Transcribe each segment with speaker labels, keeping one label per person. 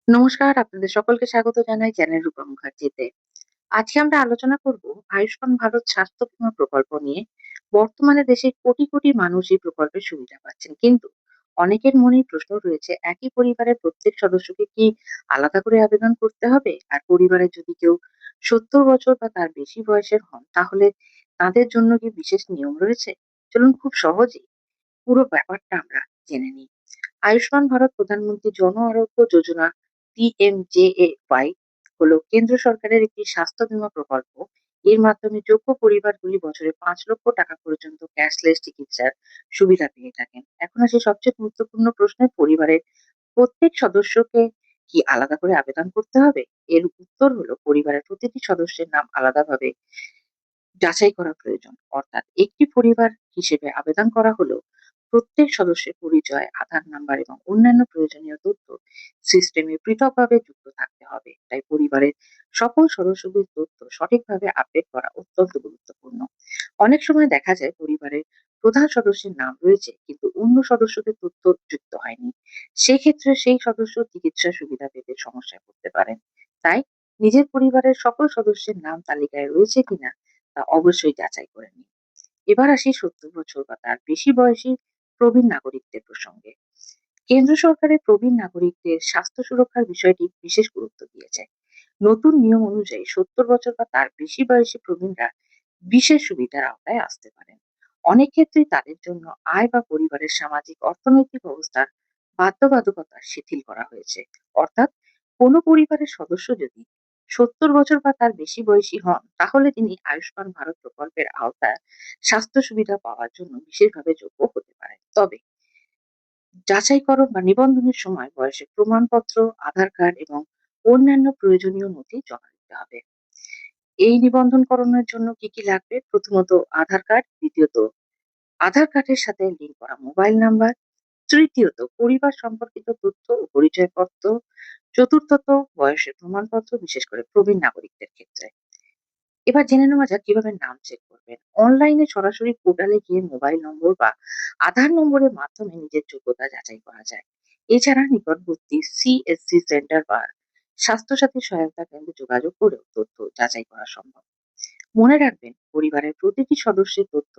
Speaker 1: নমস্কার, আপনাদের সকলকে স্বাগত জানাই চ্যানেল রূপা মুখার্জিতে। আজকে আমরা আলোচনা করব আয়ুষ্মান ভারত স্বাস্থ্য বীমা প্রকল্প নিয়ে। বর্তমানে দেশের কোটি কোটি মানুষ এই প্রকল্পের সুবিধা পাচ্ছেন, কিন্তু অনেকের মনেই প্রশ্ন রয়েছে, একই পরিবারের প্রত্যেক সদস্যকে কি আলাদা করে আবেদন করতে হবে? আর পরিবারে যদি কেউ 70 বছর বা তার বেশি বয়সের হন, তাহলে তাদের জন্য কি বিশেষ নিয়ম রয়েছে? চলুন খুব সহজেই পুরো ব্যাপারটা আমরা জেনে নিই। আয়ুষ্মান ভারত প্রধানমন্ত্রী জন আরোগ্য যোজনা পিএমজেএওয়াই হলো কেন্দ্র সরকারের একটি স্বাস্থ্য বীমা প্রকল্প। এর মাধ্যমে যোগ্য পরিবারগুলি বছরে ৫ লক্ষ টাকা পর্যন্ত ক্যাশলেস চিকিৎসার সুবিধা পেয়ে থাকেন। এখন আসি সবচেয়ে গুরুত্বপূর্ণ প্রশ্নে, পরিবারের প্রত্যেক সদস্যকে কি আলাদা করে আবেদন করতে হবে? এর উত্তর হলো, পরিবারের প্রতিটি সদস্যের নাম আলাদাভাবে যাচাই করা প্রয়োজন। অর্থাৎ একটি পরিবার হিসেবে আবেদন করা হলেও প্রত্যেক সদস্যের পরিচয়, আধার নাম্বার এবং অন্যান্য প্রয়োজনীয় তথ্য সিস্টেমে পৃথকভাবে যুক্ত থাকতে হবে। তাই পরিবারের সকল সদস্যদের তথ্য সঠিকভাবে আপডেট করা অত্যন্ত গুরুত্বপূর্ণ। অনেক সময় দেখা যায় পরিবারের প্রধান সদস্যের নাম রয়েছে, কিন্তু অন্য সদস্যদের তথ্য যুক্ত হয়নি। সেক্ষেত্রে সেই সদস্য চিকিৎসা সুবিধা পেতে সমস্যায় পড়তে পারেন। তাই নিজের পরিবারের সকল সদস্যের নাম তালিকায় রয়েছে কিনা তা অবশ্যই যাচাই করে নিন। এবার আসি 70 বছর বা তার বেশি বয়সী প্রবীণ নাগরিকদের প্রসঙ্গে। কেন্দ্র সরকারের প্রবীণ নাগরিকদের স্বাস্থ্য সুরক্ষার বিষয়টি বিশেষ গুরুত্ব দিয়েছে। নতুন নিয়ম অনুযায়ী 70 বছর বা তার বেশি বয়সী প্রবীণরা বিশেষ সুবিধার আওতায় আসতে পারেন। অনেক ক্ষেত্রেই তাদের জন্য আয় বা পরিবারের সামাজিক অর্থনৈতিক অবস্থার বাধ্যবাধকতা শিথিল করা হয়েছে। অর্থাৎ কোনো পরিবারের সদস্য যদি 70 বছর বা তার বেশি বয়সী হন, তাহলে তিনি আয়ুষ্মান ভারত প্রকল্পের আওতায় স্বাস্থ্য সুবিধা পাওয়ার জন্য বিশেষভাবে যোগ্য হতে পারেন। তবে যাচাইকরণ বা নিবন্ধনের সময় বয়সের প্রমাণপত্র, আধার কার্ড এবং অন্যান্য প্রয়োজনীয় নথি জমা দিতে হবে। এই নিবন্ধনকরণের জন্য কি কি লাগবে? প্রথমত আধার কার্ড, দ্বিতীয়ত আধার কার্ডের সাথে লিঙ্ক করা মোবাইল নাম্বার, তৃতীয়ত পরিবার সম্পর্কিত তথ্য ও পরিচয়পত্র, চতুর্থত বয়সের প্রমাণপত্র, বিশেষ করে প্রবীণ নাগরিকদের ক্ষেত্রে। এবার জেনে নেওয়া যাক কিভাবে নাম চেক করবেন। অনলাইনে সরাসরি পোর্টালে গিয়ে মোবাইল নম্বর বা আধার নম্বরের মাধ্যমে নিজের যোগ্যতা যাচাই করা যায়। এছাড়া নিকটবর্তী সিএসসি সেন্টার বা স্বাস্থ্যসাথী সহায়তা কেন্দ্রে যোগাযোগ করেও তথ্য যাচাই করা সম্ভব। মনে রাখবেন, পরিবারের প্রতিটি সদস্যের তথ্য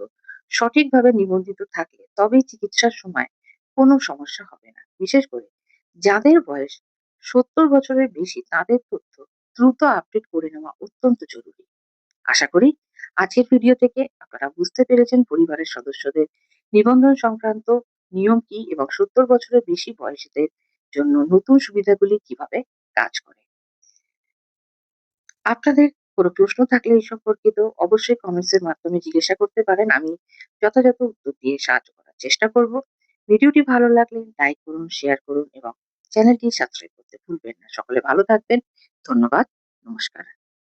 Speaker 1: সঠিকভাবে নিবন্ধিত থাকলে তবেই চিকিৎসার সময় কোনো সমস্যা হবে না। বিশেষ করে যাদের বয়স 70 বছরের বেশি, তাদের তথ্য দ্রুত আপডেট করে নেওয়া অত্যন্ত জরুরি। আশা করি আজকের ভিডিও থেকে আপনারা বুঝতে পেরেছেন পরিবারের সদস্যদের নিবন্ধন সংক্রান্ত নিয়ম কি এবং 70 বছরের বেশি বয়সীদের জন্য নতুন সুবিধাগুলি কিভাবে কাজ করে। আপনাদের কোনো প্রশ্ন থাকলে এই সম্পর্কিত অবশ্যই কমেন্টস এর মাধ্যমে জিজ্ঞাসা করতে পারেন। আমি যথাযথ উত্তর দিয়ে সাহায্য করার চেষ্টা করব। ভিডিওটি ভালো লাগলে লাইক করুন, শেয়ার করুন এবং চ্যানেলটি সাবস্ক্রাইব করতে ভুলবেন না। সকলে ভালো থাকবেন। ধন্যবাদ। নমস্কার।